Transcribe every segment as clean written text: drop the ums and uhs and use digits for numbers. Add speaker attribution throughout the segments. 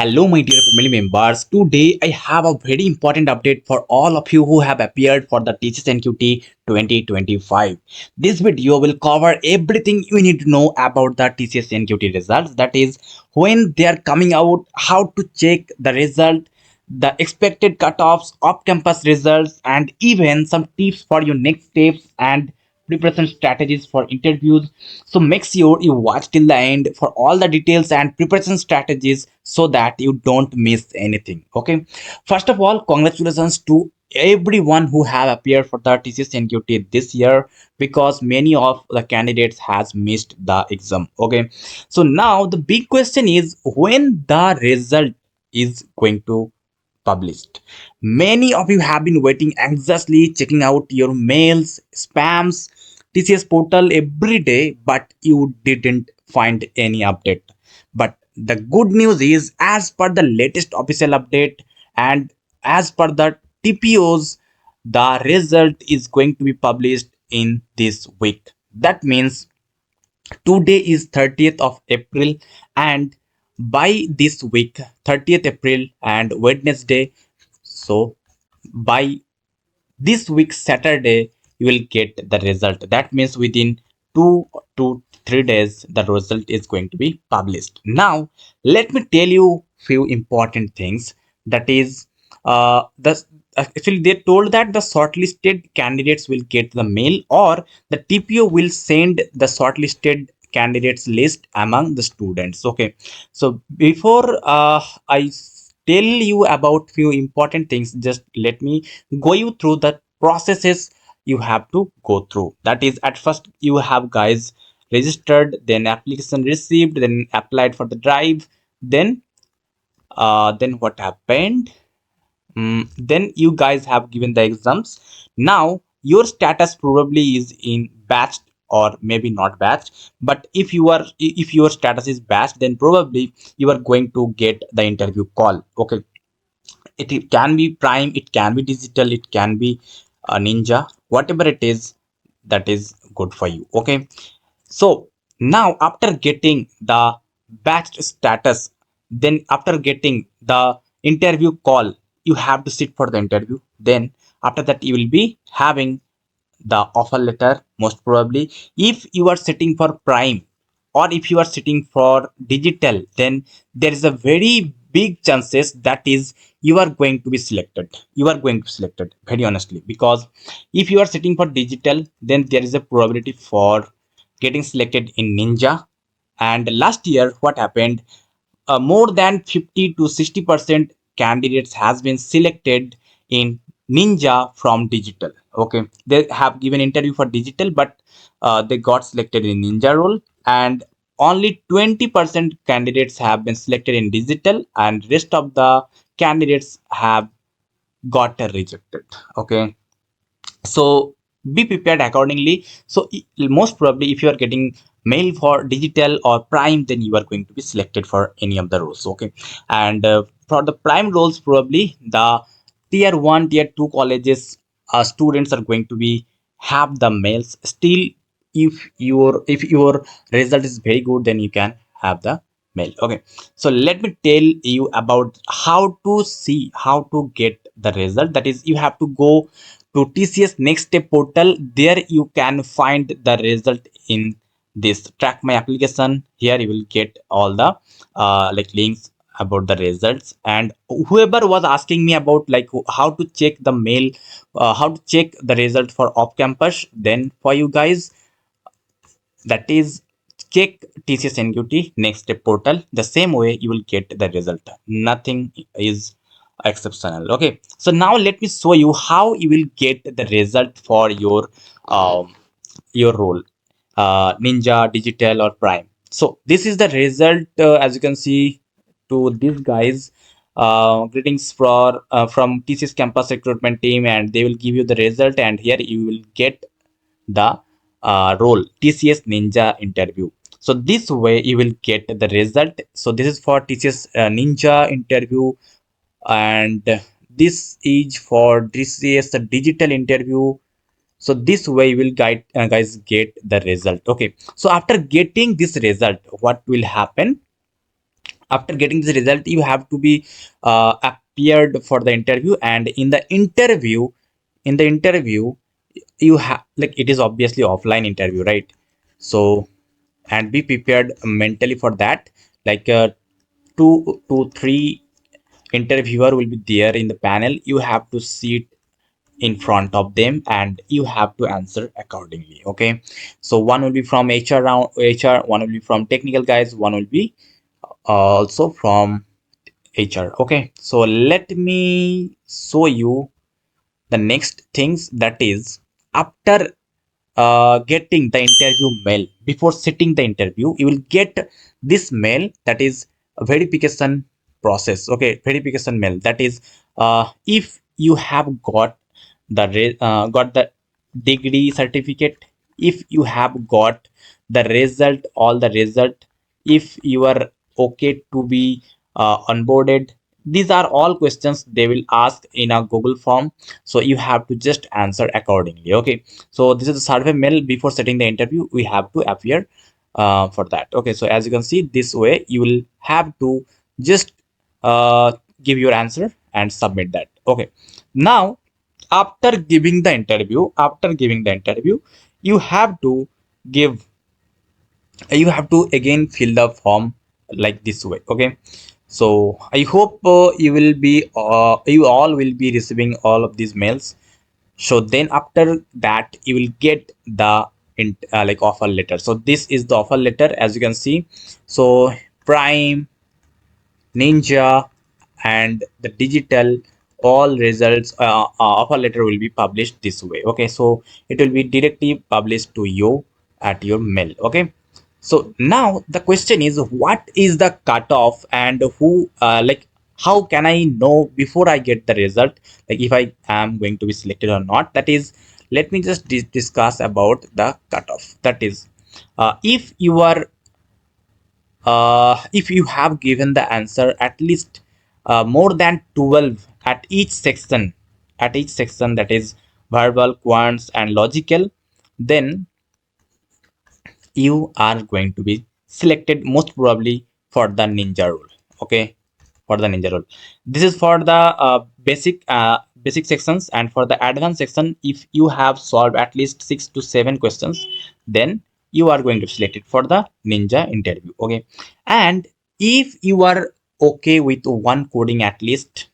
Speaker 1: Hello, my dear family members. Today, I have a very important update for all of you who have appeared for the TCS NQT 2025. This video will cover everything you need to know about the TCS NQT results. That is, when they are coming out, how to check the result, the expected cutoffs, off-campus results, and even some tips for your next steps and preparation strategies for interviews. So make sure you watch till the end for all the details and preparation strategies so that you don't miss anything. Okay, first of all, congratulations to everyone who have appeared for the TCS NQT this year, because many of the candidates has missed the exam. Okay, so now the big question is when the result is going to published. Many of you have been waiting anxiously, checking out your mails, spams, TCS portal every day, but you didn't find any update. But the good news is, as per the latest official update and as per the TPOs, the result is going to be published in this week. That means today is 30th of April, and by this week, 30th April and Wednesday, so by this week Saturday, you will get the result. That means within 2 to 3 days the result is going to be published. Now let me tell you few important things. That is, the actually they told that the shortlisted candidates will get the mail, or the TPO will send the shortlisted candidates list among the students. Okay, so before I tell you about few important things, just let me go you through the processes you have to go through. That is, at first you have guys registered, then application received, then applied for the drive, then what happened. Then you guys have given the exams. Now your status probably is in batched or maybe not batched, but if your status is batched, then probably you are going to get the interview call. Okay, it can be prime, it can be digital, it can be ninja, whatever it is, that is good for you. Okay, so now after getting the batched status, then after getting the interview call, you have to sit for the interview. Then after that you will be having the offer letter, most probably. If you are sitting for prime or if you are sitting for digital, then there is a very big chances that is you are going to be selected. You are going to be selected, very honestly, because if you are sitting for digital, then there is a probability for getting selected in ninja. And last year what happened, more than 50 to 60% candidates has been selected in ninja from digital. Okay, they have given interview for digital, but they got selected in ninja role, and only 20% candidates have been selected in digital, and rest of the candidates have got rejected. Okay, so be prepared accordingly. So most probably if you are getting mail for digital or prime, then you are going to be selected for any of the roles. Okay, and for the prime roles, probably the tier 1 tier 2 colleges students are going to be have the mails still. If your result is very good, then you can have the mail. Okay, so let me tell you about how to see, how to get the result. That is, you have to go to TCS Next Step portal. There you can find the result in this track my application. Here you will get all the like links about the results. And whoever was asking me about like how to check the mail, how to check the result for off campus, then for you guys, that is, check TCS NQT Next Step portal. The same way you will get the result. Nothing is exceptional. Okay, so now let me show you how you will get the result for your role, ninja, digital, or prime. So this is the result, as you can see to these guys. Greetings from TCS campus recruitment team, and they will give you the result, and here you will get the role TCS Ninja interview. So this way you will get the result. So this is for TCS Ninja interview, and this is for TCS digital interview. So this way you will guys get the result. Okay, so after getting this result, what will happen? After getting this result, you have to be appeared for the interview, and in the interview you have, like, it is obviously offline interview, right? So, and be prepared mentally for that. Like, 2 to 3 interviewer will be there in the panel. You have to sit in front of them and you have to answer accordingly. Okay, so one will be from hr, one will be from technical guys, one will be also from hr. Okay, so let me show you the next things, that is, after getting the interview mail, before sitting the interview, you will get this mail, that is a verification process. Okay, verification mail, that is, if you have got the degree certificate, if you have got the result, all the result, if you are okay to be onboarded. These are all questions they will ask in a google form, so you have to just answer accordingly. Okay, so this is the survey mail. Before setting the interview, we have to appear for that. Okay, so as you can see, this way you will have to just uh, give your answer and submit that. Okay, now after giving the interview, you have to give you have to again fill the form like this way. Okay, so I hope you all will be receiving all of these mails. So then after that you will get the like offer letter. So this is the offer letter, as you can see. So prime, ninja, and the digital, all results, offer letter will be published this way. Okay, so it will be directly published to you at your mail. Okay, so now the question is, what is the cutoff, and who like, how can I know before I get the result, like if I am going to be selected or not? That is, let me just discuss about the cutoff. That is, if you have given the answer at least more than 12 at each section, that is verbal, quants, and logical, then you are going to be selected most probably for the ninja role. Okay, for the ninja role, this is for the basic sections. And for the advanced section, if you have solved at least 6 to 7 questions, then you are going to be selected for the ninja interview. Okay, and if you are okay with one coding at least,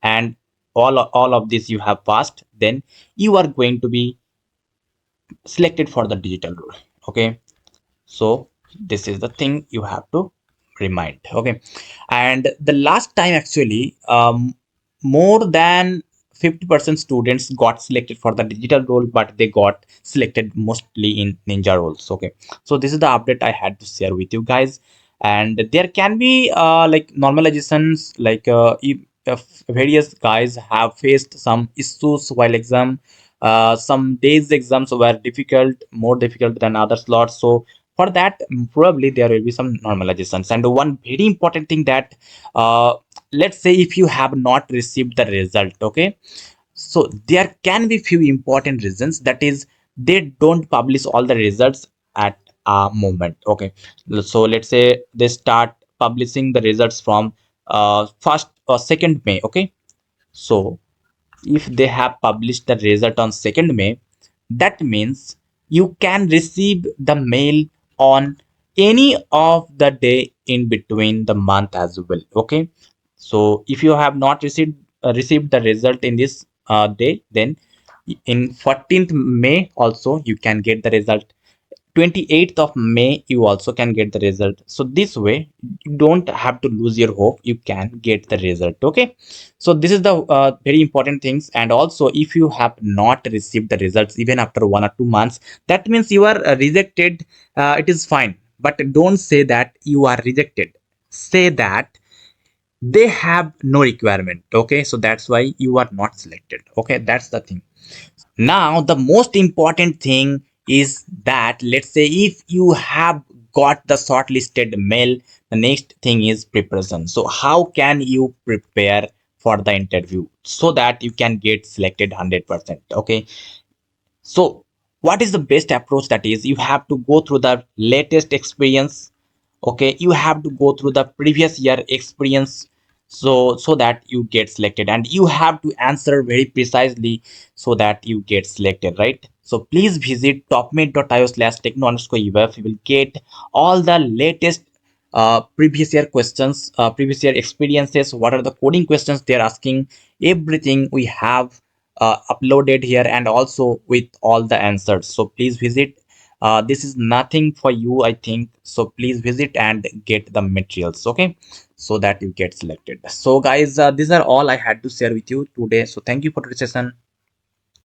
Speaker 1: and all of this you have passed, then you are going to be selected for the digital role. Okay, so this is the thing you have to remind. Okay, and the last time actually, more than 50% students got selected for the digital role, but they got selected mostly in ninja roles. Okay, so this is the update I had to share with you guys. And there can be like normalizations, like if various guys have faced some issues while exam. Some days exams were more difficult than other slots. So for that, probably there will be some normalizations. And one very important thing, that let's say if you have not received the result. Okay, so there can be few important reasons, that is, they don't publish all the results at a moment. Okay, so let's say they start publishing the results from 1st or 2nd May. Okay, so if they have published the result on 2nd May, that means you can receive the mail on any of the day in between the month as well. Okay, so if you have not received the result in this day, then in 14th May also you can get the result. 28th of May you also can get the result. So this way you don't have to lose your hope, you can get the result. Okay, so this is the very important things. And also, if you have not received the results even after 1 or 2 months, that means you are rejected. It is fine, but don't say that you are rejected. Say that they have no requirement. Okay, so that's why you are not selected. Okay, that's the thing. Now, the most important thing is that, let's say if you have got the shortlisted mail, the next thing is preparation. So how can you prepare for the interview so that you can get selected 100%? Okay, so what is the best approach? That is, you have to go through the latest experience Okay, you have to go through the previous year experience, so that you get selected, and you have to answer very precisely so that you get selected, right? So please visit topmate.io/techno_uf. You will get all the latest previous year questions, previous year experiences, what are the coding questions they're asking, everything we have uploaded here, and also with all the answers. So please visit. This is nothing for you, I think, so please visit and get the materials, okay, so that you get selected. So guys, these are all I had to share with you today, so thank you for the session.